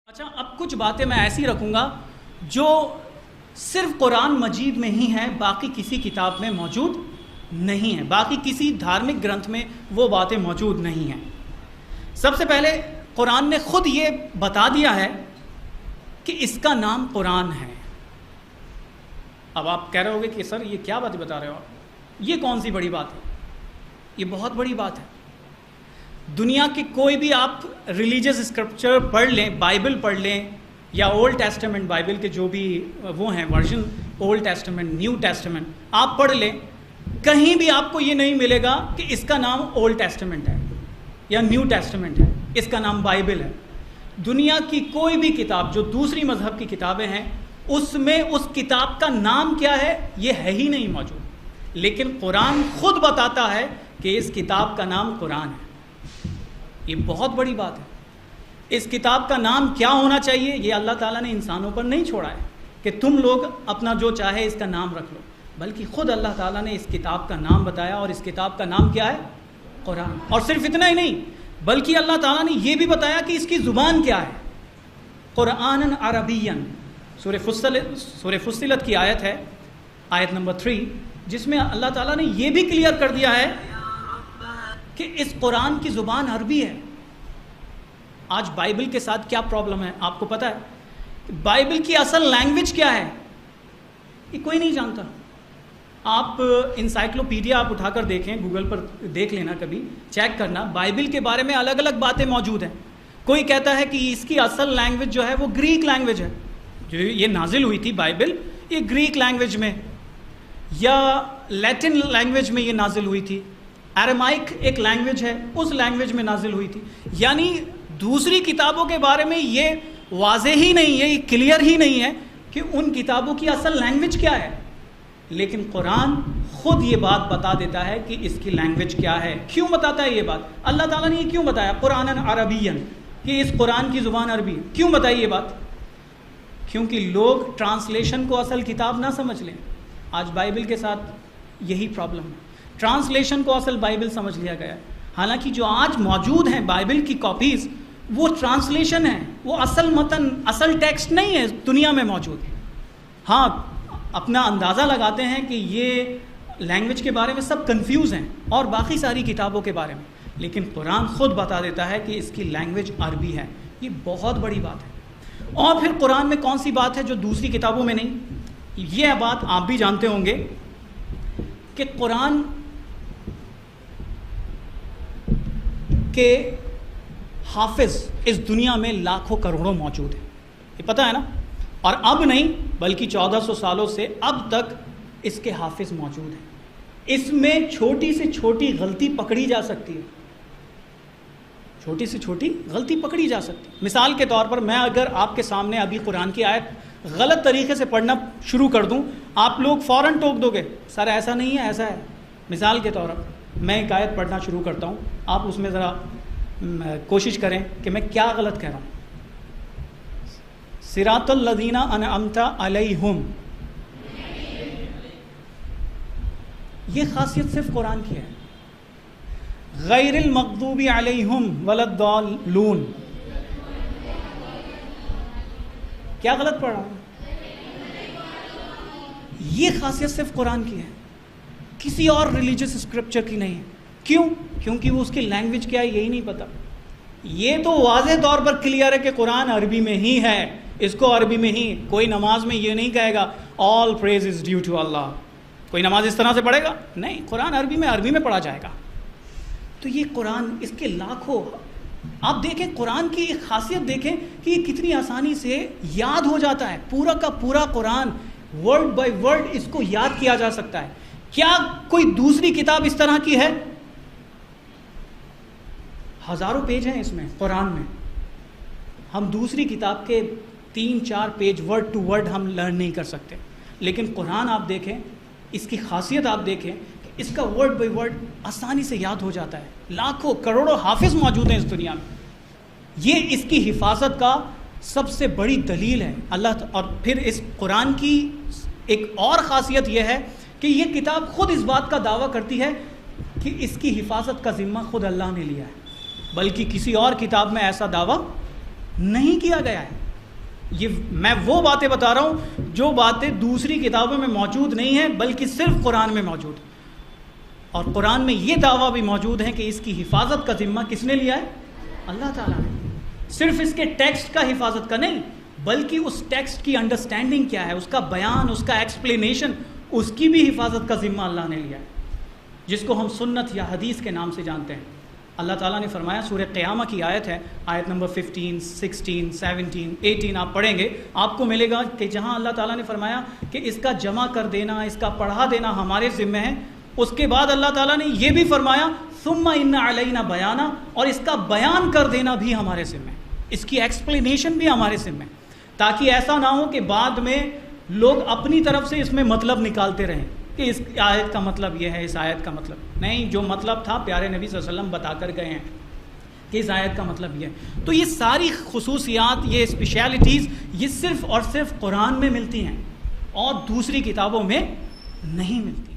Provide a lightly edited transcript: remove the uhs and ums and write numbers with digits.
اچھا، اب کچھ باتیں میں ایسی رکھوں گا جو صرف قرآن مجید میں ہی ہیں، باقی کسی کتاب میں موجود نہیں ہیں، باقی کسی دھارمک گرنتھ میں وہ باتیں موجود نہیں ہیں۔ سب سے پہلے قرآن نے خود یہ بتا دیا ہے کہ اس کا نام قرآن ہے۔ اب آپ کہہ رہے ہوگے کہ سر یہ کیا باتیں بتا رہے ہو آپ، یہ کون سی بڑی بات ہے؟ یہ بہت بڑی بات ہے۔ دنیا کی کوئی بھی آپ ریلیجس اسکرپچر پڑھ لیں، بائبل پڑھ لیں یا اولڈ ٹیسٹمنٹ، بائبل کے جو بھی وہ ہیں version, old testament, new testament, آپ پڑھ لیں، کہیں بھی آپ کو یہ نہیں ملے گا کہ اس کا نام اولڈ ٹیسٹمنٹ ہے یا نیو ٹیسٹمنٹ ہے، اس کا نام بائبل ہے۔ دنیا کی کوئی بھی کتاب جو دوسری مذہب کی کتابیں ہیں، اس میں اس کتاب کا نام کیا ہے یہ ہے ہی نہیں موجود، لیکن قرآن خود بتاتا ہے کہ اس کتاب کا نام قرآن ہے۔ یہ بہت بڑی بات ہے۔ اس کتاب کا نام کیا ہونا چاہیے یہ اللہ تعالیٰ نے انسانوں پر نہیں چھوڑا ہے کہ تم لوگ اپنا جو چاہے اس کا نام رکھ لو، بلکہ خود اللہ تعالیٰ نے اس کتاب کا نام بتایا، اور اس کتاب کا نام کیا ہے؟ قرآن۔ اور صرف اتنا ہی نہیں، بلکہ اللہ تعالیٰ نے یہ بھی بتایا کہ اس کی زبان کیا ہے، قرآن عربین۔ سورہ فصلت کی آیت ہے، آیت نمبر 3، جس میں اللہ تعالیٰ نے یہ بھی کلیئر کر دیا ہے کہ اس قرآن کی زبان عربی ہے۔ آج بائبل کے ساتھ کیا پرابلم ہے آپ کو پتہ ہے؟ بائبل کی اصل لینگویج کیا ہے یہ کوئی نہیں جانتا۔ آپ انسائکلوپیڈیا آپ اٹھا کر دیکھیں، گوگل پر دیکھ لینا، کبھی چیک کرنا، بائبل کے بارے میں الگ الگ باتیں موجود ہیں۔ کوئی کہتا ہے کہ اس کی اصل لینگویج جو ہے وہ گریک لینگویج ہے، جو یہ نازل ہوئی تھی بائبل یہ گریک لینگویج میں یا لیٹن لینگویج میں یہ نازل ہوئی تھی، ایرامائک ایک لینگویج ہے اس لینگویج میں نازل ہوئی تھی۔ یعنی دوسری کتابوں کے بارے میں یہ واضح ہی نہیں ہے، یہ کلیئر ہی نہیں ہے کہ ان کتابوں کی اصل لینگویج کیا ہے، لیکن قرآن خود یہ بات بتا دیتا ہے کہ اس کی لینگویج کیا ہے۔ کیوں بتاتا ہے یہ بات؟ اللہ تعالیٰ نے یہ کیوں بتایا قرآن عربین، کہ اس قرآن کی زبان عربی ہے؟ کیوں بتائی یہ بات؟ کیونکہ لوگ ٹرانسلیشن کو اصل کتاب نہ سمجھ لیں۔ آج بائبل کے ساتھ یہی پرابلم ہے، ٹرانسلیشن کو اصل بائبل سمجھ لیا گیا ہے، حالانکہ جو آج موجود ہیں بائبل کی کاپیز وہ ٹرانسلیشن ہے، وہ اصل متن، اصل ٹیکسٹ نہیں ہے دنیا میں موجود۔ ہاں اپنا اندازہ لگاتے ہیں کہ یہ لینگویج کے بارے میں سب کنفیوز ہیں اور باقی ساری کتابوں کے بارے میں، لیکن قرآن خود بتا دیتا ہے کہ اس کی لینگویج عربی ہے۔ یہ بہت بڑی بات ہے۔ اور پھر قرآن میں کون سی بات ہے جو دوسری کتابوں میں نہیں؟ یہ بات آپ بھی جانتے ہوں گے کہ قرآن کے حافظ اس دنیا میں لاکھوں کروڑوں موجود ہیں، یہ پتہ ہے نا؟ اور اب نہیں بلکہ 1400 سالوں سے اب تک اس کے حافظ موجود ہیں۔ اس میں چھوٹی سے چھوٹی غلطی پکڑی جا سکتی ہے، چھوٹی سے چھوٹی غلطی پکڑی جا سکتی ہے۔ مثال کے طور پر میں اگر آپ کے سامنے ابھی قرآن کی آیت غلط طریقے سے پڑھنا شروع کر دوں، آپ لوگ فوراً ٹوک دو گے سر ایسا نہیں ہے ایسا ہے۔ مثال کے طور پر میں ایک آیت پڑھنا شروع کرتا ہوں، آپ اس میں ذرا کوشش کریں کہ میں کیا غلط کہہ رہا ہوں۔ صراط الذین انعمت علیہم، یہ خاصیت صرف قرآن کی ہے۔ غیر المغضوب علیہم ولا الضالون، کیا غلط پڑھ رہا ہوں؟ یہ خاصیت صرف قرآن کی ہے، کسی اور ریلیجس اسکرپچر کی نہیں ہے۔ کیوں؟ کیونکہ وہ اس کی لینگویج کیا ہے یہی نہیں پتہ۔ یہ تو واضح طور پر کلیئر ہے کہ قرآن عربی میں ہی ہے، اس کو عربی میں ہی، کوئی نماز میں یہ نہیں کہے گا all praise is due to Allah، کوئی نماز اس طرح سے پڑھے گا نہیں، قرآن عربی میں پڑھا جائے گا۔ تو یہ قرآن اس کے لاکھوں، آپ دیکھیں قرآن کی ایک خاصیت دیکھیں کہ یہ کتنی آسانی سے یاد ہو جاتا ہے، پورا کا پورا قرآن ورڈ بائی ورڈ اس کو یاد کیا جا سکتا ہے۔ کیا کوئی دوسری کتاب اس طرح کی ہے؟ ہزاروں پیج ہیں اس میں، قرآن میں ہم دوسری کتاب کے 3-4 پیج ورڈ ٹو ورڈ ہم لرن نہیں کر سکتے، لیکن قرآن آپ دیکھیں، اس کی خاصیت آپ دیکھیں کہ اس کا ورڈ بائی ورڈ آسانی سے یاد ہو جاتا ہے۔ لاکھوں کروڑوں حافظ موجود ہیں اس دنیا میں، یہ اس کی حفاظت کا سب سے بڑی دلیل ہے اللہ۔ اور پھر اس قرآن کی ایک اور خاصیت یہ ہے کہ یہ کتاب خود اس بات کا دعویٰ کرتی ہے کہ اس کی حفاظت کا ذمہ خود اللہ نے لیا ہے، بلکہ کسی اور کتاب میں ایسا دعویٰ نہیں کیا گیا ہے. یہ میں وہ باتیں بتا رہا ہوں جو باتیں دوسری کتابوں میں موجود نہیں ہیں بلکہ صرف قرآن میں موجود ہیں. اور قرآن میں یہ دعویٰ بھی موجود ہے کہ اس کی حفاظت کا ذمہ کس نے لیا ہے؟ اللہ تعالیٰ نے. صرف اس کے ٹیکسٹ کا حفاظت کا نہیں بلکہ اس ٹیکسٹ کی انڈرسٹینڈنگ کیا ہے، اس کا بیان، اس کا ایکسپلینیشن، اس کی بھی حفاظت کا ذمہ اللہ نے لیا ہے، جس کو ہم سنت یا حدیث کے نام سے جانتے ہیں. اللہ تعالیٰ نے فرمایا، سورہ قیامہ کی آیت ہے، آیت نمبر 15، 16، 17، 18 آپ پڑھیں گے آپ کو ملے گا کہ جہاں اللہ تعالیٰ نے فرمایا کہ اس کا جمع کر دینا، اس کا پڑھا دینا ہمارے ذمہ ہے. اس کے بعد اللہ تعالیٰ نے یہ بھی فرمایا ثم ان علینا بیانا، اور اس کا بیان کر دینا بھی ہمارے ذمہ ہے، اس کی ایکسپلینیشن بھی ہمارے ذمہ ہے، تاکہ ایسا نہ ہو کہ بعد میں لوگ اپنی طرف سے اس میں مطلب نکالتے رہیں کہ اس آیت کا مطلب یہ ہے، اس آیت کا مطلب نہیں. جو مطلب تھا پیارے نبی صلی اللہ علیہ وسلم بتا کر گئے ہیں کہ اس آیت کا مطلب یہ ہے. تو یہ ساری خصوصیات، یہ اسپیشلٹیز، یہ صرف اور صرف قرآن میں ملتی ہیں اور دوسری کتابوں میں نہیں ملتی.